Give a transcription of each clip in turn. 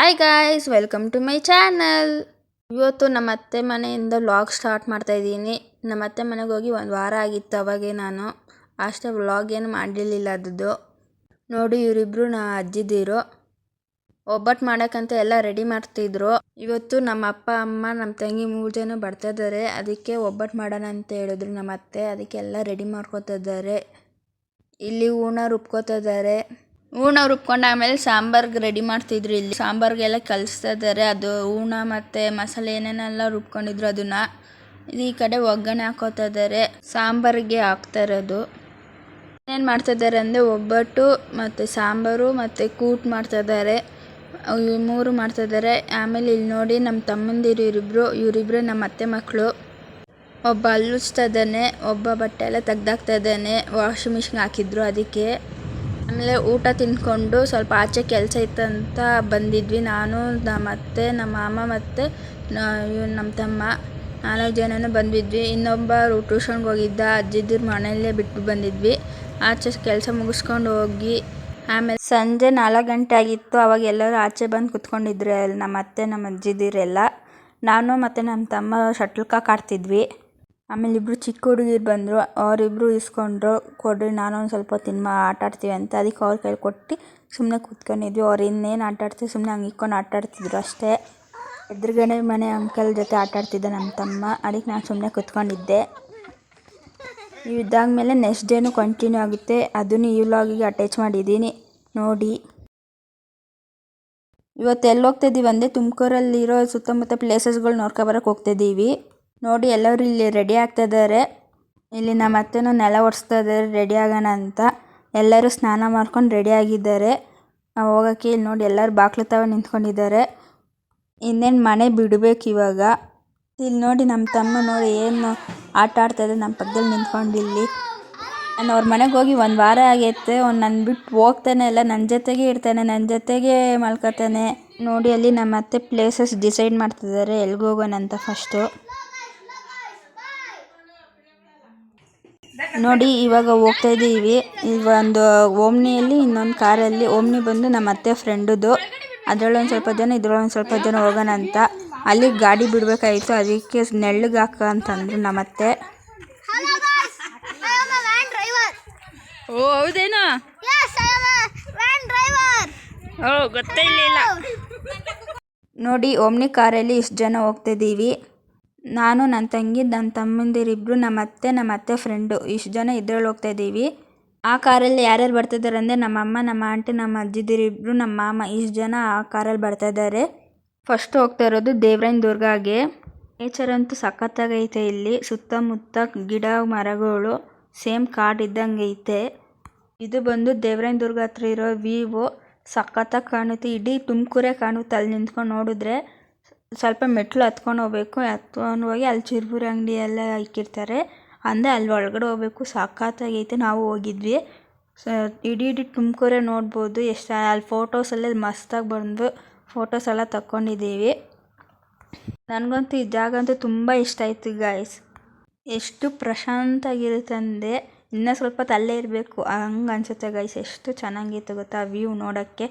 Hi guys, welcome to my channel. ಇವತ್ತು ನಮ್ಮ ಅತ್ತೆ ಮನೆಯಿಂದ ವ್ಲಾಗ್ ಸ್ಟಾರ್ಟ್ ಮಾಡ್ತಾ ಇದ್ದೀನಿ. ನಮ್ಮ ಅತ್ತೆ ಮನೆಗೆ ಹೋಗಿ ಒಂದು ವಾರ ಆಗಿತ್ತು. ಅವಾಗೆ ನಾನು ಅಷ್ಟೇ ವ್ಲಾಗ್ ಏನು ಮಾಡಿರಲಿಲ್ಲ. ಅದದ್ದು ನೋಡಿ, ಇವರಿಬ್ರು ಅಜ್ಜಿದಿರು ಒಬ್ಬಟ್ಟು ಮಾಡೋಕ್ಕಂತ ಎಲ್ಲ ರೆಡಿ ಮಾಡ್ತಿದ್ರು. ಇವತ್ತು ನಮ್ಮ ಅಪ್ಪ ಅಮ್ಮ ನಮ್ಮ ತಂಗಿ 3 ಜನ ಬರ್ತಾ ಇದ್ದಾರೆ. ಅದಕ್ಕೆ ಒಬ್ಬಟ್ಟು ಮಾಡೋಣ ಅಂತ ಹೇಳಿದ್ರು ನಮ್ಮ ಅತ್ತೆ. ಅದಕ್ಕೆ ಎಲ್ಲ ರೆಡಿ ಮಾಡ್ಕೊತಾ ಇದ್ದಾರೆ. ಇಲ್ಲಿ ಹೂರ್ಣ ರುಬ್ಕೋತಾ ಇದ್ದಾರೆ. ಹೂರ್ಣ ರುಬ್ಕೊಂಡು ಆಮೇಲೆ ಸಾಂಬಾರ್ಗೆ ರೆಡಿ ಮಾಡ್ತಿದ್ರು. ಇಲ್ಲಿ ಸಾಂಬಾರ್ಗೆಲ್ಲ ಕಲಿಸ್ತಾ ಇದ್ದಾರೆ. ಅದು ಹೂರ್ಣ ಮತ್ತು ಮಸಾಲೆ ಏನೇನೆಲ್ಲ ರುಬ್ಕೊಂಡಿದ್ರು ಅದನ್ನು ಈ ಕಡೆ ಒಗ್ಗರಣೆ ಹಾಕೋತಾ ಇದ್ದಾರೆ. ಸಾಂಬಾರಿಗೆ ಹಾಕ್ತಾ ಇರೋದು ಏನೇನು ಮಾಡ್ತಾ ಇದ್ದಾರೆ ಅಂದರೆ ಒಬ್ಬಟ್ಟು ಮತ್ತು ಸಾಂಬಾರು ಮತ್ತು ಕೂಟ್ ಮಾಡ್ತಾ ಇದ್ದಾರೆ. 3 ಮಾಡ್ತಾ ಇದ್ದಾರೆ. ಆಮೇಲೆ ಇಲ್ಲಿ ನೋಡಿ, ನಮ್ಮ ತಮ್ಮಂದಿರು ಇವರಿಬ್ರು ನಮ್ಮ ಅತ್ತೆ ಮಕ್ಕಳು. ಒಬ್ಬ ಹಲ್ಲುಚ್ತಾ ಇದ್ದಾನೆ, ಒಬ್ಬ ಬಟ್ಟೆ ಎಲ್ಲ ತೆಗ್ದಾಕ್ತಾ ಇದ್ದಾನೆ. ವಾಷಿಂಗ್ ಮಿಷಿನ್ಗೆ ಹಾಕಿದ್ರು ಅದಕ್ಕೆ. ಆಮೇಲೆ ಊಟ ತಿಂದ್ಕೊಂಡು ಸ್ವಲ್ಪ ಆಚೆ ಕೆಲಸ ಇತ್ತಂತ ಬಂದಿದ್ವಿ. ನಾನು, ನಮ್ಮ ಅತ್ತೆ, ನಮ್ಮ ಮಾಮ ಮತ್ತು ನಮ್ಮ ತಮ್ಮ 4 ಜನನೂ ಬಂದಿದ್ವಿ. ಇನ್ನೊಬ್ಬ ಟ್ಯೂಷನ್ಗೆ ಹೋಗಿದ್ದ. ಅಜ್ಜಿದ್ರ ಮನೆಯಲ್ಲೇ ಬಿಟ್ಟು ಬಂದಿದ್ವಿ. ಆಚೆ ಕೆಲಸ ಮುಗಿಸ್ಕೊಂಡು ಹೋಗಿ ಆಮೇಲೆ ಸಂಜೆ 4 ಗಂಟೆ ಆಗಿತ್ತು. ಅವಾಗ ಎಲ್ಲರೂ ಆಚೆ ಬಂದು ಕುತ್ಕೊಂಡಿದ್ರು, ನಮ್ಮ ಅತ್ತೆ ನಮ್ಮ ಅಜ್ಜಿದಿರೆಲ್ಲ. ನಾನು ಮತ್ತು ನಮ್ಮ ತಮ್ಮ ಶಟ್ಲ್ ಕಾಕ್ ಆಡ್ತಿದ್ವಿ. ಆಮೇಲೆ ಇಬ್ಬರು ಚಿಕ್ಕ ಹುಡುಗಿರು ಬಂದರು. ಅವರಿಬ್ಬರು ಇಸ್ಕೊಂಡ್ರು, ಕೊಡ್ರಿ ನಾನೊಂದು ಸ್ವಲ್ಪ ಆಟ ಆಡ್ತೀವಿ ಅಂತ. ಅದಕ್ಕೆ ಅವ್ರ ಕೈಲಿ ಕೊಟ್ಟು ಸುಮ್ಮನೆ ಕೂತ್ಕೊಂಡಿದ್ವಿ. ಅವ್ರು ಇನ್ನೇನು ಆಟ ಆಡ್ತೀವಿ, ಸುಮ್ಮನೆ ಹಂಗೆ ಇಕ್ಕೊಂಡು ಆಟ ಆಡ್ತಿದ್ರು ಅಷ್ಟೇ. ಎದುರುಗಡೆ ಮನೆ ಅಂಕಲ್ ಜೊತೆ ಆಟ ಆಡ್ತಿದ್ದೆ ನಮ್ಮ ತಮ್ಮ. ಅದಕ್ಕೆ ನಾನು ಸುಮ್ಮನೆ ಕೂತ್ಕೊಂಡಿದ್ದೆ. ಇದಾದಮೇಲೆ ನೆಕ್ಸ್ಟ್ ಡೇನೂ ಕಂಟಿನ್ಯೂ ಆಗುತ್ತೆ. ಅದನ್ನು ಈ ವ್ಲಾಗಿಗೆ ಅಟ್ಯಾಚ್ ಮಾಡಿದ್ದೀನಿ ನೋಡಿ. ಇವತ್ತು ಎಲ್ಲಿ ಹೋಗ್ತಾಯಿದ್ದೀವಿ ಅಂದರೆ ತುಮಕೂರಲ್ಲಿರೋ ಸುತ್ತಮುತ್ತ ಪ್ಲೇಸಸ್ಗಳು ನೋಡ್ಕೊಬರಕ್ಕೆ ಹೋಗ್ತಾಯಿದ್ದೀವಿ. ನೋಡಿ, ಎಲ್ಲರೂ ಇಲ್ಲಿ ರೆಡಿ ಆಗ್ತಾ ಇದ್ದಾರೆ. ಇಲ್ಲಿ ನಮ್ಮ ಅತ್ತೆನೂ ನೆಲ ಒರೆಸ್ತಾ ಇದ್ದಾರೆ ರೆಡಿ ಆಗೋಣ ಅಂತ. ಎಲ್ಲರೂ ಸ್ನಾನ ಮಾಡ್ಕೊಂಡು ರೆಡಿ ಆಗಿದ್ದಾರೆ ಹೋಗೋಕ್ಕೆ. ಇಲ್ಲಿ ನೋಡಿ, ಎಲ್ಲರೂ ಬಾಗ್ಲು ತವ ನಿಂತ್ಕೊಂಡಿದ್ದಾರೆ. ಇನ್ನೇನು ಮನೆ ಬಿಡಬೇಕು ಇವಾಗ. ಇಲ್ಲಿ ನೋಡಿ, ನಮ್ಮ ತಮ್ಮ ನೋಡಿ ಏನು ಆಟ ಆಡ್ತಾಯಿದ್ದೆ ನಮ್ಮ ಪಕ್ಕದಲ್ಲಿ ನಿಂತ್ಕೊಂಡು. ಇಲ್ಲಿ ನಾನು ಅವ್ರ ಮನೆಗೆ ಹೋಗಿ 1 ವಾರ ಆಗೈತೆ. ನನ್ನ ಬಿಟ್ಟು ಹೋಗ್ತಾನೆ ಇಲ್ಲ, ನನ್ನ ಜೊತೆಗೆ ಇರ್ತಾನೆ, ನನ್ನ ಜೊತೆಗೆ ಮಲ್ಕೋತಾನೆ. ನೋಡಿ, ಅಲ್ಲಿ ನಮ್ಮ ಅತ್ತೆ ಪ್ಲೇಸಸ್ ಡಿಸೈಡ್ ಮಾಡ್ತಿದ್ದಾರೆ ಎಲ್ಲಿಗೆ ಹೋಗೋಣ ಅಂತ. ಫಸ್ಟು ನೋಡಿ, ಇವಾಗ ಹೋಗ್ತಾ ಇದ್ದೀವಿ. ಒಂದು ಓಮ್ನಿಯಲ್ಲಿ, ಇನ್ನೊಂದು ಕಾರಲ್ಲಿ. ಓಮ್ನಿ ಬಂದು ನಮ್ಮ ಅತ್ತೆ ಫ್ರೆಂಡುದು. ಅದರಲ್ಲೊಂದು ಸ್ವಲ್ಪ ಜನ, ಇದರಲ್ಲೊಂದು ಸ್ವಲ್ಪ ಜನ ಹೋಗೋಣ ಅಂತ. ಅಲ್ಲಿ ಗಾಡಿ ಬಿಡಬೇಕಾಗಿತ್ತು, ಅದಕ್ಕೆ ನೆಳ್ಳಿಗೆ ಹಾಕ ಅಂತಂದ್ರು ನಮ್ಮ ಅತ್ತೆ. ಓ ಹೌದೇನೋ, ಓ ಗೊತ್ತೇ ಇಲ್ಲ. ನೋಡಿ, ಓಮ್ನಿ ಕಾರಲ್ಲಿ ಇಷ್ಟು ಜನ ಹೋಗ್ತಾಯಿದ್ದೀವಿ. ನಾನು, ನನ್ನ ತಂಗಿ, ನನ್ನ ತಮ್ಮಂದಿರಿಬ್ಬರು, ನಮ್ಮ ಅತ್ತೆ ಫ್ರೆಂಡು, ಇಷ್ಟು ಜನ ಇದ್ರಲ್ಲಿ ಹೋಗ್ತಾಯಿದ್ದೀವಿ. ಆ ಕಾರಲ್ಲಿ ಯಾರ್ಯಾರು ಬರ್ತಾಯಿದ್ದಾರೆ ಅಂದರೆ ನಮ್ಮ ಅಮ್ಮ, ನಮ್ಮ ಆಂಟಿ, ನಮ್ಮ ಅಜ್ಜಿದಿರಿಬ್ಬರು, ನಮ್ಮ ಮಾಮ, ಇಷ್ಟು ಜನ ಆ ಕಾರಲ್ಲಿ ಬರ್ತಾಯಿದ್ದಾರೆ. ಫಸ್ಟ್ ಹೋಗ್ತಾ ಇರೋದು ದೇವರಾಯನ ದುರ್ಗಾಗೆ. ನೇಚರ್ ಅಂತೂ ಸಖತ್ತಾಗೈತೆ. ಇಲ್ಲಿ ಸುತ್ತಮುತ್ತ ಗಿಡ ಮರಗಳು ಸೇಮ್ ಕಾಡು ಇದ್ದಂಗೆ ಐತೆ. ಇದು ಬಂದು ದೇವರಾಯನ ದುರ್ಗ ಹತ್ರ ಇರೋ ವ್ಯೂ. ಸಖತ್ತಾಗಿ ಕಾಣುತ್ತೆ. ಇಡೀ ತುಮಕೂರೇ ಕಾಣುತ್ತೆ ಅಲ್ಲಿ ನಿಂತ್ಕೊಂಡು ನೋಡಿದ್ರೆ. ಸ್ವಲ್ಪ ಮೆಟ್ಲು ಹತ್ಕೊಂಡು ಹೋಗ್ಬೇಕು. ಹತ್ಕೊಂಡು ಹೋಗಿ ಅಲ್ಲಿ ಚಿರುಬುರಿ ಅಂಗಡಿ ಎಲ್ಲ ಇಕ್ಕಿರ್ತಾರೆ ಅಂದರೆ ಅಲ್ಲಿ ಒಳಗಡೆ ಹೋಗ್ಬೇಕು. ಸಖತ್ತಾಗೈತೆ. ನಾವು ಹೋಗಿದ್ವಿ. ಇಡೀ ತುಮಕೂರೇ ನೋಡ್ಬೋದು. ಎಷ್ಟು ಅಲ್ಲಿ ಫೋಟೋಸಲ್ಲೇ ಮಸ್ತಾಗಿ ಬಂದು ಫೋಟೋಸ್ ಎಲ್ಲ ತಕ್ಕೊಂಡಿದ್ದೀವಿ. ನನಗಂತೂ ಈ ಜಾಗ ಅಂತೂ ತುಂಬ ಇಷ್ಟ ಆಯಿತು ಗಾಯ್ಸ್. ಎಷ್ಟು ಪ್ರಶಾಂತವಾಗಿರುತ್ತೆ ಅಂದರೆ ಇನ್ನೂ ಸ್ವಲ್ಪ ಹೊತ್ತು ಅಲ್ಲೇ ಇರಬೇಕು ಹಂಗೆ ಅನಿಸುತ್ತೆ ಗೈಸ್. ಎಷ್ಟು ಚೆನ್ನಾಗಿತ್ತು ಗೊತ್ತಾ ವ್ಯೂ ನೋಡೋಕ್ಕೆ.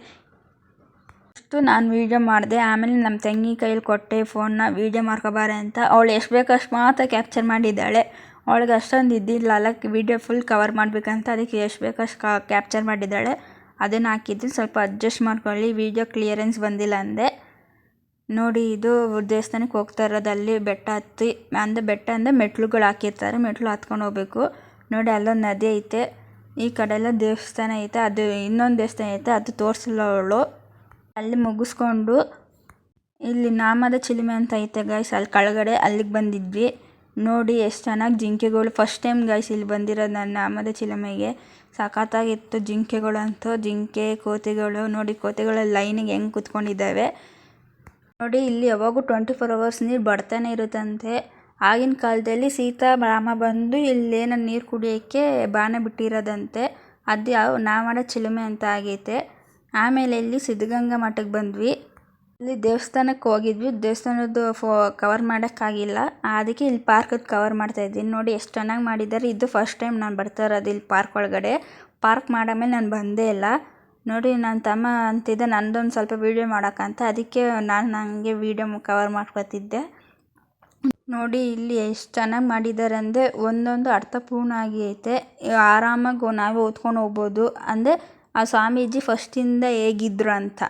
ಅಷ್ಟು ನಾನು ವೀಡಿಯೋ ಮಾಡಿದೆ. ಆಮೇಲೆ ನಮ್ಮ ತಂಗಿ ಕೈಯಲ್ಲಿ ಕೊಟ್ಟೆ ಫೋನ್ನ, ವೀಡಿಯೋ ಮಾಡ್ಕೊಬಾರೆ ಅಂತ. ಅವಳು ಎಷ್ಟು ಬೇಕೋ ಅಷ್ಟು ಮಾತ್ರ ಕ್ಯಾಪ್ಚರ್ ಮಾಡಿದ್ದಾಳೆ. ಅವಳಿಗೆ ಅಷ್ಟೊಂದು ಇದ್ದಿಲ್ಲ ಅಲ್ಲ ವೀಡಿಯೋ ಫುಲ್ ಕವರ್ ಮಾಡಬೇಕಂತ. ಅದಕ್ಕೆ ಎಷ್ಟು ಬೇಕೋ ಅಷ್ಟು ಕ್ಯಾಪ್ಚರ್ ಮಾಡಿದ್ದಾಳೆ. ಅದನ್ನು ಹಾಕಿದ್ದು. ಸ್ವಲ್ಪ ಅಡ್ಜಸ್ಟ್ ಮಾಡ್ಕೊಳ್ಳಿ, ವೀಡಿಯೋ ಕ್ಲಿಯರೆನ್ಸ್ ಬಂದಿಲ್ಲ ಅಂದೆ. ನೋಡಿ, ಇದು ದೇವಸ್ಥಾನಕ್ಕೆ ಹೋಗ್ತಾ ಇರೋದು. ಅಲ್ಲಿ ಬೆಟ್ಟ ಹತ್ತಿ ಬೆಟ್ಟ ಅಂದರೆ ಮೆಟ್ಲುಗಳು ಹಾಕಿರ್ತಾರೆ, ಮೆಟ್ಲು ಹತ್ಕೊಂಡು ಹೋಗ್ಬೇಕು. ನೋಡಿ, ಅಲ್ಲೊಂದು ನದಿ ಐತೆ, ಈ ಕಡೆ ಎಲ್ಲ ದೇವಸ್ಥಾನ ಐತೆ. ಅದು ಇನ್ನೊಂದು ದೇವಸ್ಥಾನ ಐತೆ, ಅದು ತೋರಿಸಲ್ಲ ಅವಳು. ಅಲ್ಲಿ ಮುಗಿಸ್ಕೊಂಡು ಇಲ್ಲಿ ನಾಮದ ಚಿಲುಮೆ ಅಂತ ಐತೆ ಗೈಸ್, ಅಲ್ಲಿ ಕೆಳಗಡೆ ಅಲ್ಲಿಗೆ ಬಂದಿದ್ವಿ. ನೋಡಿ ಎಷ್ಟು ಚೆನ್ನಾಗಿ ಜಿಂಕೆಗಳು. ಫಸ್ಟ್ ಟೈಮ್ ಗೈಸ್ ಇಲ್ಲಿ ಬಂದಿರೋದು ನಾನು ನಾಮದ ಚಿಲುಮೆಗೆ. ಸಖತ್ತಾಗಿತ್ತು ಜಿಂಕೆಗಳು ಅಂತೂ. ಜಿಂಕೆ, ಕೋತಿಗಳು. ನೋಡಿ, ಕೋತಿಗಳು ಲೈನಿಗೆ ಹೆಂಗೆ ಕೂತ್ಕೊಂಡಿದ್ದಾವೆ ನೋಡಿ. ಇಲ್ಲಿ ಯಾವಾಗೂ 24 hours ನೀರು ಬರ್ತಾನೆ ಇರುತ್ತಂತೆ. ಆಗಿನ ಕಾಲದಲ್ಲಿ ಸೀತಾ ರಾಮ ಬಂದು ಇಲ್ಲೇನೋ ನೀರು ಕುಡಿಯೋಕ್ಕೆ ಬಾಣ ಬಿಟ್ಟಿರೋದಂತೆ. ಅದು ನಾಮದ ಚಿಲುಮೆ ಅಂತ ಆಗೈತೆ. ಆಮೇಲೆ ಇಲ್ಲಿ ಸಿದ್ಧಗಂಗಾ ಮಠಕ್ಕೆ ಬಂದ್ವಿ. ಇಲ್ಲಿ ದೇವಸ್ಥಾನಕ್ಕೆ ಹೋಗಿದ್ವಿ. ದೇವಸ್ಥಾನದ್ದು ಕವರ್ ಮಾಡೋಕ್ಕಾಗಿಲ್ಲ, ಅದಕ್ಕೆ ಇಲ್ಲಿ ಪಾರ್ಕದ್ದು ಕವರ್ ಮಾಡ್ತಾಯಿದ್ದೀನಿ. ನೋಡಿ ಎಷ್ಟು ಚೆನ್ನಾಗಿ ಮಾಡಿದ್ದಾರೆ. ಇದು ಫಸ್ಟ್ ಟೈಮ್ ನಾನು ಬರ್ತಾ ಇರೋದು ಇಲ್ಲಿ ಪಾರ್ಕ್ ಒಳಗಡೆ. ಪಾರ್ಕ್ ಮಾಡಾಮೇಲೆ ನಾನು ಬಂದೇ ಇಲ್ಲ. ನೋಡಿ ನನ್ನ ತಮ್ಮ ಅಂತಿದ್ದ ನಂದೊಂದು ಸ್ವಲ್ಪ ವೀಡಿಯೋ ಮಾಡೋಕ್ಕಂತ, ಅದಕ್ಕೆ ನಾನು ನನಗೆ ವೀಡಿಯೋ ಕವರ್ ಮಾಡ್ಕೊತಿದ್ದೆ. ನೋಡಿ ಇಲ್ಲಿ ಎಷ್ಟು ಚೆನ್ನಾಗಿ ಮಾಡಿದ್ದಾರೆ ಅಂದರೆ ಒಂದೊಂದು ಅರ್ಥಪೂರ್ಣ ಆಗಿ ಐತೆ. ಆರಾಮಾಗಿ ನಾವೇ ಓದ್ಕೊಂಡು ಹೋಗ್ಬೋದು. ಅಂದರೆ ಆ ಸ್ವಾಮೀಜಿ ಫಸ್ಟಿಂದ ಹೇಗಿದ್ರು ಅಂತ,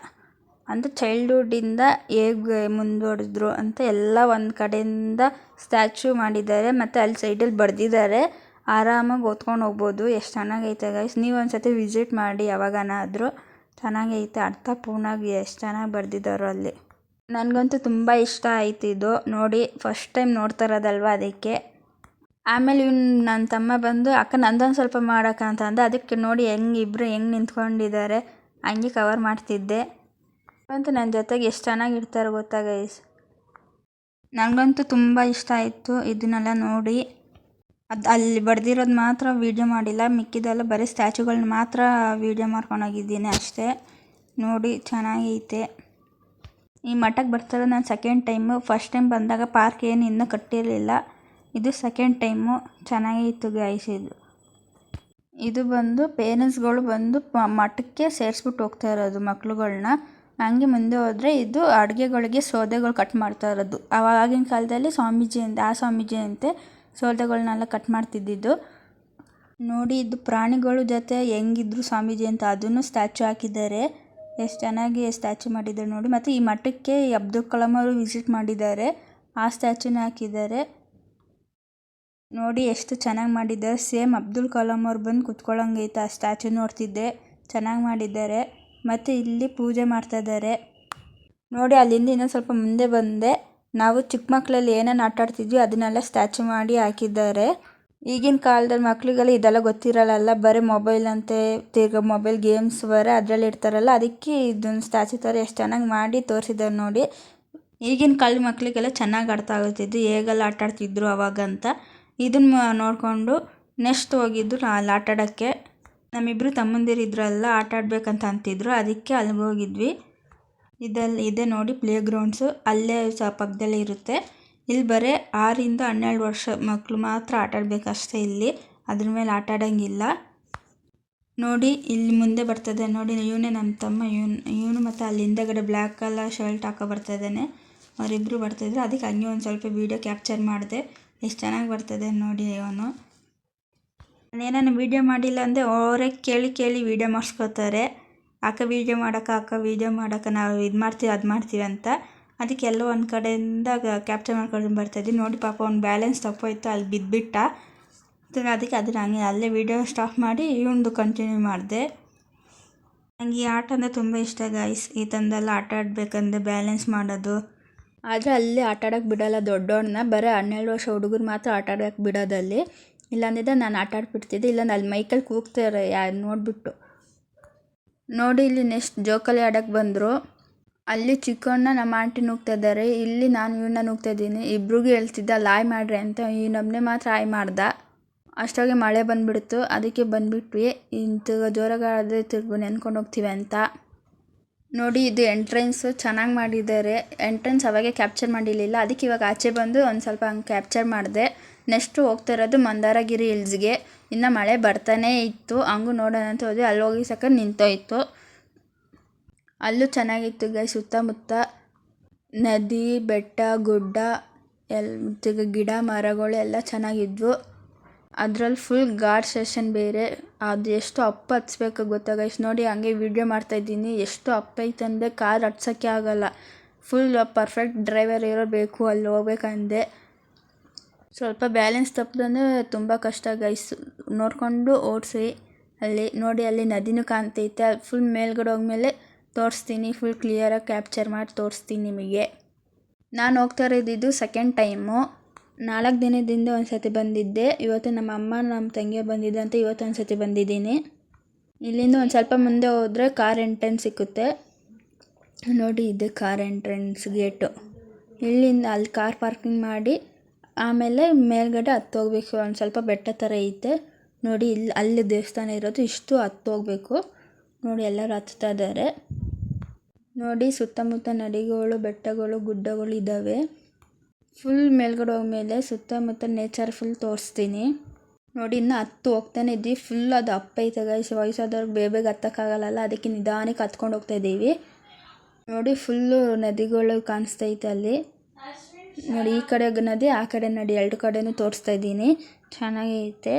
ಅಂದರೆ ಚೈಲ್ಡ್ಹುಡ್ಡಿಂದ ಹೇಗೆ ಮುಂದುವರೆದ್ರು ಅಂತ ಎಲ್ಲ ಒಂದು ಕಡೆಯಿಂದ ಸ್ಟ್ಯಾಚ್ಯೂ ಮಾಡಿದ್ದಾರೆ. ಮತ್ತು ಅಲ್ಲಿ ಸೈಡಲ್ಲಿ ಬರೆದಿದ್ದಾರೆ, ಆರಾಮಾಗಿ ಓದ್ಕೊಂಡು ಹೋಗ್ಬೋದು. ಎಷ್ಟು ಚೆನ್ನಾಗೈತೆ ಗೈಸ್, ನೀವು ಒಂದು ಸತಿ ವಿಸಿಟ್ ಮಾಡಿ ಯಾವಾಗನಾದರೂ. ಚೆನ್ನಾಗೈತೆ, ಅರ್ಥಪೂರ್ಣವಾಗಿ ಎಷ್ಟು ಚೆನ್ನಾಗಿ ಬರೆದಿದ್ದಾರೋ ಅಲ್ಲಿ. ನನಗಂತೂ ತುಂಬ ಇಷ್ಟ ಆಯ್ತು ಇದು ನೋಡಿ. ಫಸ್ಟ್ ಟೈಮ್ ನೋಡ್ತಾ ಇರೋದಲ್ವ ಅದಕ್ಕೆ. ಆಮೇಲೆ ನನ್ನ ತಮ್ಮ ಬಂದು ಅಕ್ಕ ನಂದೊಂದು ಸ್ವಲ್ಪ ಮಾಡೋಕ್ಕಂತ ಅಂದ. ಅದಕ್ಕೆ ನೋಡಿ ಇಬ್ಬರು ಹೆಂಗೆ ನಿಂತ್ಕೊಂಡಿದ್ದಾರೆ, ಹಂಗೆ ಕವರ್ ಮಾಡ್ತಿದ್ದೆ. ಅಂತೂ ನನ್ನ ಜೊತೆಗೆ ಎಷ್ಟು ಚೆನ್ನಾಗಿರ್ತಾರೆ ಗೊತ್ತಾ ಗೈಸ್. ನನಗಂತೂ ತುಂಬ ಇಷ್ಟ ಆಯಿತು ಇದನ್ನೆಲ್ಲ ನೋಡಿ. ಅಲ್ಲಿ ಬರೆದಿರೋದು ಮಾತ್ರ ವೀಡಿಯೋ ಮಾಡಿಲ್ಲ, ಮಿಕ್ಕಿದೆಲ್ಲ ಬರೀ ಸ್ಟ್ಯಾಚ್ಯೂಗಳನ್ನ ಮಾತ್ರ ವೀಡಿಯೋ ಮಾಡ್ಕೊಂಡೋಗಿದ್ದೀನಿ ಅಷ್ಟೇ. ನೋಡಿ ಚೆನ್ನಾಗೈತೆ. ಈ ಮಠಕ್ಕೆ ಬರ್ತಾರೋ ನಾನು ಸೆಕೆಂಡ್ ಟೈಮು. ಫಸ್ಟ್ ಟೈಮ್ ಬಂದಾಗ ಪಾರ್ಕ್ ಏನು ಇನ್ನೂ ಕಟ್ಟಿರಲಿಲ್ಲ, ಇದು ಸೆಕೆಂಡ್ ಟೈಮು. ಚೆನ್ನಾಗಿತ್ತು ಗೈಸ್ ಇದು ಬಂದು ಪೇರೆಂಟ್ಸ್ಗಳು ಬಂದು ಮಠಕ್ಕೆ ಸೇರಿಸ್ಬಿಟ್ಟು ಹೋಗ್ತಾ ಇರೋದು ಮಕ್ಳುಗಳ್ನ. ಹಂಗೆ ಮುಂದೆ ಹೋದರೆ ಇದು ಅಡುಗೆಗಳಿಗೆ ಸೌದೆಗಳು ಕಟ್ ಮಾಡ್ತಾ ಇರೋದು. ಆವಾಗಿನ ಕಾಲದಲ್ಲಿ ಸ್ವಾಮೀಜಿ ಅಂತೆ ಸೌದೆಗಳನ್ನೆಲ್ಲ ಕಟ್ ಮಾಡ್ತಿದ್ದಿದ್ದು. ನೋಡಿ ಇದು ಪ್ರಾಣಿಗಳ ಜೊತೆ ಹೆಂಗಿದ್ರು ಸ್ವಾಮೀಜಿ ಅಂತ ಅದನ್ನು ಸ್ಟ್ಯಾಚ್ಯೂ ಹಾಕಿದ್ದಾರೆ. ಎಷ್ಟು ಚೆನ್ನಾಗಿ ಸ್ಟ್ಯಾಚ್ಯೂ ಮಾಡಿದ್ದಾರೆ ನೋಡಿ. ಮತ್ತು ಈ ಮಠಕ್ಕೆ ಅಬ್ದುಲ್ ಕಲಾಂ ಅವರು ವಿಸಿಟ್ ಮಾಡಿದ್ದಾರೆ, ಆ ಸ್ಟ್ಯಾಚ್ಯೂನ ಹಾಕಿದ್ದಾರೆ ನೋಡಿ. ಎಷ್ಟು ಚೆನ್ನಾಗಿ ಮಾಡಿದ್ದಾರೆ, ಸೇಮ್ ಅಬ್ದುಲ್ ಕಲಾಂ ಅವ್ರು ಬಂದು ಕುತ್ಕೊಳ್ಳೋಂಗೈತೆ ಆ ಸ್ಟ್ಯಾಚ್ಯೂ. ನೋಡ್ತಿದ್ದೆ ಚೆನ್ನಾಗಿ ಮಾಡಿದ್ದಾರೆ. ಮತ್ತು ಇಲ್ಲಿ ಪೂಜೆ ಮಾಡ್ತಾಯಿದ್ದಾರೆ ನೋಡಿ. ಅಲ್ಲಿಂದ ಇನ್ನೊಂದು ಸ್ವಲ್ಪ ಮುಂದೆ ಬಂದೆ, ನಾವು ಚಿಕ್ಕ ಮಕ್ಕಳಲ್ಲಿ ಏನೇನು ಆಟ ಆಡ್ತಿದ್ವಿ ಅದನ್ನೆಲ್ಲ ಸ್ಟ್ಯಾಚ್ಯೂ ಮಾಡಿ ಹಾಕಿದ್ದಾರೆ. ಈಗಿನ ಕಾಲದಲ್ಲಿ ಮಕ್ಳಿಗೆಲ್ಲ ಇದೆಲ್ಲ ಗೊತ್ತಿರಲ್ಲ, ಬರೀ ಮೊಬೈಲ್ ಅಂತೆ, ತಿರ್ಗಿ ಮೊಬೈಲ್ ಗೇಮ್ಸ್ ಬರೀ ಅದರಲ್ಲಿ ಇರ್ತಾರಲ್ಲ, ಅದಕ್ಕೆ ಇದೊಂದು ಸ್ಟ್ಯಾಚ್ಯೂ ಥರ ಎಷ್ಟು ಚೆನ್ನಾಗಿ ಮಾಡಿ ತೋರಿಸಿದ್ದಾರೆ ನೋಡಿ. ಈಗಿನ ಕಾಲದ ಮಕ್ಕಳಿಗೆಲ್ಲ ಚೆನ್ನಾಗಿ ಅರ್ಥ ಆಗುತ್ತಿದ್ದು ಹೇಗೆಲ್ಲ ಆಟ ಆಡ್ತಿದ್ರು ಅವಾಗಂತ. ಇದನ್ನು ನೋಡಿಕೊಂಡು ನೆಕ್ಸ್ಟ್ ಹೋಗಿದ್ದು ಅಲ್ಲಿ ಆಟ ಆಡೋಕ್ಕೆ. ನಮ್ಮಿಬ್ಬರು ತಮ್ಮಂದಿರಿದ್ರಲ್ಲ ಆಟ ಆಡಬೇಕಂತ ಅಂತಿದ್ರು, ಅದಕ್ಕೆ ಅಲ್ಲಿಗೆ ಹೋಗಿದ್ವಿ. ಇದೆ ನೋಡಿ ಪ್ಲೇ ಗ್ರೌಂಡ್ಸು, ಅಲ್ಲೇ ಪಕ್ಕದಲ್ಲೇ ಇರುತ್ತೆ. ಇಲ್ಲಿ ಬರೀ 6ರಿಂದ 12 ವರ್ಷ ಮಕ್ಕಳು ಮಾತ್ರ ಆಟ ಆಡಬೇಕಷ್ಟೇ ಇಲ್ಲಿ, ಅದ್ರ ಮೇಲೆ ಆಟ ಆಡೋಂಗಿಲ್ಲ ನೋಡಿ. ಇಲ್ಲಿ ಮುಂದೆ ಬರ್ತದೆ ನೋಡಿ, ಇವನೇ ನಮ್ಮ ತಮ್ಮ. ಇವನು ಮತ್ತು ಅಲ್ಲಿ ಹಿಂದೆಗಡೆ ಬ್ಲ್ಯಾಕ್ ಕಲರ್ ಶರ್ಟ್ ಹಾಕೋ ಬರ್ತಾಯಿದ್ದಾನೆ. ಅವರಿಬ್ಬರು ಬರ್ತಾಯಿದ್ರು, ಅದಕ್ಕೆ ಹಂಗೆ ಒಂದು ಸ್ವಲ್ಪ ವೀಡಿಯೋ ಕ್ಯಾಪ್ಚರ್ ಮಾಡಿದೆ. ಎಷ್ಟು ಚೆನ್ನಾಗಿ ಬರ್ತದೆ ನೋಡಿ. ಅವನು ನಾನೇನು ವೀಡಿಯೋ ಮಾಡಿಲ್ಲ ಅಂದರೆ ಅವರೇ ಕೇಳಿ ವೀಡಿಯೋ ಮಾಡಿಸ್ಕೋತಾರೆ. ಅಕ್ಕ ವೀಡಿಯೋ ಮಾಡೋಕ್ಕೆ ನಾವು ಇದು ಮಾಡ್ತೀವಿ ಅದು ಮಾಡ್ತೀವಿ ಅಂತ. ಅದಕ್ಕೆ ಎಲ್ಲೋ ಒಂದು ಕಡೆಯಿಂದ ಕ್ಯಾಪ್ಚರ್ ಮಾಡ್ಕೊಂಡು ಬರ್ತಾಯಿದ್ವಿ ನೋಡಿ. ಪಾಪ ಅವ್ನು ಬ್ಯಾಲೆನ್ಸ್ ತಪ್ಪೋಯ್ತು, ಅಲ್ಲಿ ಬಿದ್ದುಬಿಟ್ಟ. ಅದಕ್ಕೆ ಅದನ್ನ ಹಂಗೆ ಅಲ್ಲೇ ವೀಡಿಯೋ ಸ್ಟಾಪ್ ಮಾಡಿ ಇವನದು ಕಂಟಿನ್ಯೂ ಮಾಡಿದೆ. ನನಗೆ ಈ ಆಟ ಅಂದರೆ ತುಂಬ ಇಷ್ಟ ಗೈಸ್. ಈ ಥರದ್ದೆಲ್ಲ ಆಟ ಆಡಬೇಕಂದ್ರೆ ಬ್ಯಾಲೆನ್ಸ್ ಮಾಡೋದು. ಆದರೆ ಅಲ್ಲಿ ಆಟ ಆಡೋಕ್ಕೆ ಬಿಡೋಲ್ಲ ದೊಡ್ಡವ್ರನ್ನ, ಬರೀ 12 ವರ್ಷ ಹುಡುಗರು ಮಾತ್ರ ಆಟ ಆಡೋಕ್ಕೆ ಬಿಡೋದಲ್ಲಿ. ಇಲ್ಲಾಂದಿದ್ದರೆ ನಾನು ಆಟ ಆಡ್ಬಿಡ್ತಿದ್ದೆ, ಇಲ್ಲಾಂದ್ರೆ ಅಲ್ಲಿ ಮೈಕಲ್ಲಿ ಕೂಗ್ತಾರೆ ಯಾರು ನೋಡಿಬಿಟ್ಟು ನೋಡಿ. ಇಲ್ಲಿ ನೆಕ್ಸ್ಟ್ ಜೋಕಾಲಿ ಆಡೋಕ್ಕೆ ಬಂದರು. ಅಲ್ಲಿ ಚಿಕ್ಕವನ್ನ ನಮ್ಮ ಆಂಟಿ ನೂಗ್ತಾ ಇದ್ದಾರೆ, ಇಲ್ಲಿ ನಾನು ಇವನ್ನ ನೂಗ್ತಾ ಇದ್ದೀನಿ. ಇಬ್ರಿಗೂ ಹೇಳ್ತಿದ್ದೆ ಅಲ್ಲಿ ಆಯ್ ಮಾಡಿರಿ ಅಂತ, ಇನ್ನೊಬ್ಬನೇ ಮಾತ್ರ ಆಯ್ ಮಾಡ್ದ. ಅಷ್ಟಾಗಿ ಮಳೆ ಬಂದುಬಿಡ್ತು, ಅದಕ್ಕೆ ಬಂದುಬಿಟ್ವಿ. ಇಂತ ಜೋರಾಗಾದರೆ ತಿರ್ಗು ನೆನ್ಕೊಂಡು ಹೋಗ್ತೀವಿ ಅಂತ ನೋಡಿ. ಇದು ಎಂಟ್ರೆನ್ಸು ಚೆನ್ನಾಗಿ ಮಾಡಿದ್ದಾರೆ. ಎಂಟ್ರೆನ್ಸ್ ಅವಾಗೆ ಕ್ಯಾಪ್ಚರ್ ಮಾಡಿರಲಿಲ್ಲ, ಅದಕ್ಕೆ ಇವಾಗ ಆಚೆ ಬಂದು ಒಂದು ಸ್ವಲ್ಪ ಹಂಗೆ ಕ್ಯಾಪ್ಚರ್ ಮಾಡಿದೆ. ನೆಕ್ಸ್ಟು ಹೋಗ್ತಾ ಇರೋದು ಮಂದಾರಗಿರಿ ಹಿಲ್ಸ್ಗೆ. ಇನ್ನು ಮಳೆ ಬರ್ತಾನೇ ಇತ್ತು, ಹಂಗೂ ನೋಡೋಣ ಅಂತ ಹೋದ್ವಿ. ಅಲ್ಲಿ ಹೋಗಿ ಸಾಕ ನಿಂತೋಯ್ತು. ಅಲ್ಲೂ ಚೆನ್ನಾಗಿತ್ತು ಗೈ, ಸುತ್ತಮುತ್ತ ನದಿ, ಬೆಟ್ಟ, ಗುಡ್ಡ ಗಿಡ ಮರಗಳು ಎಲ್ಲ ಚೆನ್ನಾಗಿದ್ವು. ಅದರಲ್ಲಿ ಫುಲ್ ಗಾರ್ಡ್ ಸೆಷನ್ ಬೇರೆ, ಅದು ಎಷ್ಟು ಅಪ್ ಹತ್ಸ್ಬೇಕು ಗೊತ್ತಾ ಗೈಸ್. ನೋಡಿ ಹಂಗೆ ವೀಡಿಯೋ ಮಾಡ್ತಾಯಿದ್ದೀನಿ, ಎಷ್ಟು ಅಪ್ ಐತಂದರೆ ಕಾರ್ ಹತ್ಸೋಕ್ಕೆ ಆಗೋಲ್ಲ. ಫುಲ್ ಪರ್ಫೆಕ್ಟ್ ಡ್ರೈವರ್ ಇರಬೇಕು ಅಲ್ಲಿ ಹೋಗ್ಬೇಕಂದೆ. ಸ್ವಲ್ಪ ಬ್ಯಾಲೆನ್ಸ್ ತಪ್ಪದಂದರೆ ತುಂಬ ಕಷ್ಟ ಗೈಸ್. ನೋಡಿಕೊಂಡು ಓಡಿಸಿ. ಅಲ್ಲಿ ನೋಡಿ, ಅಲ್ಲಿ ನದಿನೂ ಕಾಣ್ತೈತೆ. ಫುಲ್ ಮೇಲ್ಗಡೆ ಹೋಗ್ಮೇಲೆ ತೋರಿಸ್ತೀನಿ, ಫುಲ್ ಕ್ಲಿಯರಾಗಿ ಕ್ಯಾಪ್ಚರ್ ಮಾಡಿ ತೋರಿಸ್ತೀನಿ ನಿಮಗೆ. ನಾನು ಹೋಗ್ತಾ ಇರೋದು ಸೆಕೆಂಡ್ ಟೈಮು. 4 ದಿನದಿಂದ ಒಂದು ಸತಿ ಬಂದಿದ್ದೆ. ಇವತ್ತು ನಮ್ಮ ಅಮ್ಮ ನಮ್ಮ ತಂಗಿ ಬಂದಿದ್ದೆ ಅಂತ ಇವತ್ತು ಒಂದು ಸತಿ ಬಂದಿದ್ದೀನಿ. ಇಲ್ಲಿಂದ ಒಂದು ಸ್ವಲ್ಪ ಮುಂದೆ ಹೋದರೆ ಕಾರ್ ಎಂಟ್ರೆನ್ಸ್ ಸಿಕ್ಕುತ್ತೆ ನೋಡಿ. ಇದೆ ಕಾರ್ ಎಂಟ್ರೆನ್ಸ್ ಗೇಟು. ಇಲ್ಲಿಂದ ಅಲ್ಲಿ ಕಾರ್ ಪಾರ್ಕಿಂಗ್ ಮಾಡಿ ಆಮೇಲೆ ಮೇಲ್ಗಡೆ ಹತ್ತೋಗ್ಬೇಕು. ಒಂದು ಸ್ವಲ್ಪ ಬೆಟ್ಟ ಥರ ಐತೆ ನೋಡಿ. ಅಲ್ಲಿ ದೇವಸ್ಥಾನ ಇರೋದು, ಇಷ್ಟು ಹತ್ತೋಗ್ಬೇಕು ನೋಡಿ. ಎಲ್ಲರೂ ಹತ್ತಾ ಇದ್ದಾರೆ ನೋಡಿ. ಸುತ್ತಮುತ್ತ ನದಿಗಳು, ಬೆಟ್ಟಗಳು, ಗುಡ್ಡಗಳು ಇದ್ದಾವೆ. ಫುಲ್ ಮೇಲ್ಗಡೆ ಹೋಗ್ಮೇಲೆ ಸುತ್ತಮುತ್ತ ನೇಚರ್ ಫುಲ್ ತೋರಿಸ್ತೀನಿ. ನೋಡಿ ಇನ್ನು ಹತ್ತು ಹೋಗ್ತಾನೆ ಇದ್ವಿ. ಫುಲ್ ಅದು ಅಪ್ಪ ಐತೆ ಗೈಸ್, ವಯಸ್ಸಾದವ್ರಿಗೆ ಬೇಗ ಹತ್ತಕ್ಕಾಗಲ್ಲ, ಅದಕ್ಕೆ ನಿಧಾನಕ್ಕೆ ಹತ್ಕೊಂಡು ಹೋಗ್ತಾ ಇದ್ದೀವಿ. ನೋಡಿ ಫುಲ್ಲು ನದಿಗಳು ಕಾಣಿಸ್ತೈತೆ ಅಲ್ಲಿ. ನೋಡಿ ಈ ಕಡೆ ನದಿ, ಆ ಕಡೆ ನದಿ, ಎರಡು ಕಡೆನೂ ತೋರಿಸ್ತಾ ಇದ್ದೀನಿ. ಚೆನ್ನಾಗೈತೆ.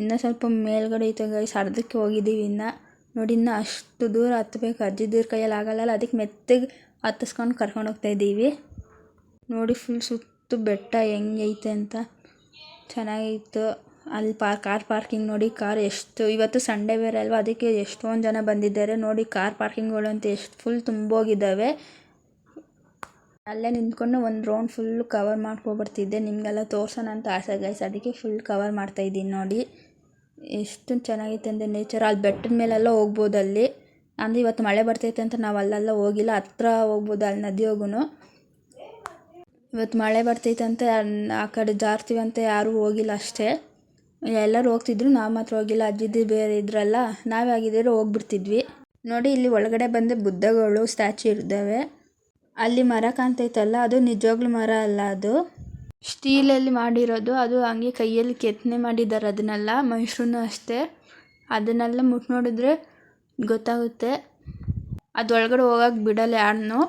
ಇನ್ನೂ ಸ್ವಲ್ಪ ಮೇಲ್ಗಡೆ ಐತೆ ಗೈಸ್, ಅರ್ಧಕ್ಕೆ ಹೋಗಿದ್ದೀವಿ ಇನ್ನು. ನೋಡಿ ಇನ್ನು ಅಷ್ಟು ದೂರ ಹತ್ತಬೇಕು, ಅಜ್ಜಿ ದೂರ ಕೈಯಲ್ಲಿ ಆಗಲ್ಲ, ಅದಕ್ಕೆ ಮೆತ್ತಗೆ ಹತ್ತಿಸ್ಕೊಂಡು ಕರ್ಕೊಂಡು ಹೋಗ್ತಾ ಇದ್ದೀವಿ. ನೋಡಿ ಫುಲ್ ಸುತ್ತು ಬೆಟ್ಟ ಹೆಂಗೈತೆ ಅಂತ, ಚೆನ್ನಾಗಿತ್ತು. ಅಲ್ಲಿ ಕಾರ್ ಪಾರ್ಕಿಂಗ್ ನೋಡಿ, ಕಾರ್ ಎಷ್ಟು, ಇವತ್ತು ಸಂಡೇ ಬೇರೆ ಅಲ್ವಾ, ಅದಕ್ಕೆ ಎಷ್ಟೊಂದು ಜನ ಬಂದಿದ್ದಾರೆ. ನೋಡಿ ಕಾರ್ ಪಾರ್ಕಿಂಗ್ಗಳು ಅಂತ ಎಷ್ಟು ಫುಲ್ ತುಂಬೋಗಿದ್ದಾವೆ. ಅಲ್ಲೇ ನಿಂತ್ಕೊಂಡು ಒಂದು ರೌಂಡ್ ಫುಲ್ಲು ಕವರ್ ಮಾಡ್ಕೊಬರ್ತಿದ್ದೆ, ನಿಮಗೆಲ್ಲ ತೋರ್ಸೋಣ ಅಂತ ಆಸೆ ಗೈಸ್, ಅದಕ್ಕೆ ಫುಲ್ ಕವರ್ ಮಾಡ್ತಾಯಿದ್ದೀನಿ. ನೋಡಿ ಎಷ್ಟು ಚೆನ್ನಾಗೈತೆ ಅಂದರೆ ನೇಚರ್. ಅಲ್ಲಿ ಬೆಟ್ಟದ ಮೇಲೆಲ್ಲ ಹೋಗ್ಬೋದು ಅಲ್ಲಿ, ಅಂದರೆ ಇವತ್ತು ಮಳೆ ಬರ್ತೈತೆ ಅಂತ ನಾವು ಅಲ್ಲೆಲ್ಲ ಹೋಗಿಲ್ಲ, ಹತ್ರ ಹೋಗ್ಬೋದು ಅಲ್ಲಿ ನದಿ ಹೋಗುನು. ಇವತ್ತು ಮಳೆ ಬರ್ತೈತೆ ಅಂತ ಆ ಕಡೆ ಜಾರ್ತೀವಿ ಅಂತ ಯಾರೂ ಹೋಗಿಲ್ಲ ಅಷ್ಟೇ. ಎಲ್ಲರೂ ಹೋಗ್ತಿದ್ರು, ನಾವು ಮಾತ್ರ ಹೋಗಿಲ್ಲ. ಅಜ್ಜಿದ್ದು ಬೇರೆ ಇದ್ರಲ್ಲ, ನಾವೇ ಆಗಿದ್ದರೆ ಹೋಗ್ಬಿಡ್ತಿದ್ವಿ. ನೋಡಿ ಇಲ್ಲಿ ಒಳಗಡೆ ಬಂದರೆ ಬುದ್ಧಗಳು ಸ್ಟ್ಯಾಚ್ಯೂ ಇದ್ದಾವೆ. ಅಲ್ಲಿ ಮರ ಕಾಣ್ತೈತಲ್ಲ, ಅದು ನಿಜವಾಗ್ಲೂ ಮರ ಅಲ್ಲ, ಅದು ಸ್ಟೀಲಲ್ಲಿ ಮಾಡಿರೋದು. ಅದು ಹಂಗೆ ಕೈಯಲ್ಲಿ ಕೆತ್ತನೆ ಮಾಡಿದ್ದಾರೆ ಅದನ್ನೆಲ್ಲ, ಮನುಷ್ಯರೂ ಅಷ್ಟೇ. ಅದನ್ನೆಲ್ಲ ಮುಟ್ಟು ನೋಡಿದ್ರೆ ಗೊತ್ತಾಗುತ್ತೆ. ಅದು ಒಳಗಡೆ ಹೋಗಕ್ಕೆ ಬಿಡಲ್ಲ ಯಾರನ್ನೂ.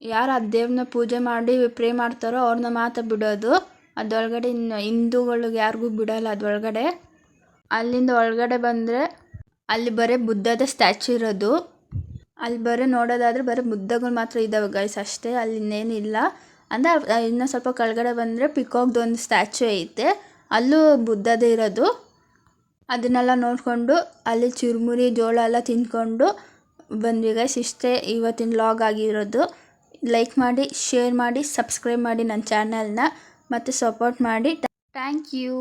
ಯಾರು ಆ ದೇವ್ರನ್ನ ಪೂಜೆ ಮಾಡಿ ಪ್ರೇ ಮಾಡ್ತಾರೋ ಅವ್ರನ್ನ ಮಾತ್ರ ಬಿಡೋದು. ಅದರೊಳಗಡೆ ಇನ್ನು ಹಿಂದೂಗಳಿಗೆ ಯಾರಿಗೂ ಬಿಡೋಲ್ಲ ಅದರೊಳಗಡೆ. ಅಲ್ಲಿಂದ ಒಳಗಡೆ ಬಂದರೆ ಅಲ್ಲಿ ಬರೀ ಬುದ್ಧದ ಸ್ಟ್ಯಾಚ್ಯೂ ಇರೋದು. ಅಲ್ಲಿ ಬರೀ ನೋಡೋದಾದರೆ ಬರೀ ಬುದ್ಧಗಳು ಮಾತ್ರ ಇದ್ದಾವೆ ಗೈಸ್ ಅಷ್ಟೇ, ಅಲ್ಲಿ ಇನ್ನೇನಿಲ್ಲ. ಅಂದರೆ ಇನ್ನೂ ಸ್ವಲ್ಪ ಕೆಳಗಡೆ ಬಂದರೆ ಪಿಕಾಕ್ದು ಒಂದು ಸ್ಟ್ಯಾಚ್ಯೂ ಐತೆ, ಅಲ್ಲೂ ಬುದ್ಧದೇ ಇರೋದು. ಅದನ್ನೆಲ್ಲ ನೋಡಿಕೊಂಡು ಅಲ್ಲಿ ಚುರುಮುರಿ ಜೋಳ ಎಲ್ಲ ತಿಂದ್ಕೊಂಡು ಬಂದ್ವಿ ಗೈಸ್. ಇಷ್ಟೇ ಇವತ್ತಿನ ವ್ಲಾಗ್ ಆಗಿರೋದು. ಲೈಕ್ ಮಾಡಿ, ಶೇರ್ ಮಾಡಿ, ಸಬ್ಸ್ಕ್ರೈಬ್ ಮಾಡಿ ನನ್ನ ಚಾನಲ್ನ, ಮತ್ತು ಸಪೋರ್ಟ್ ಮಾಡಿ. Thank you.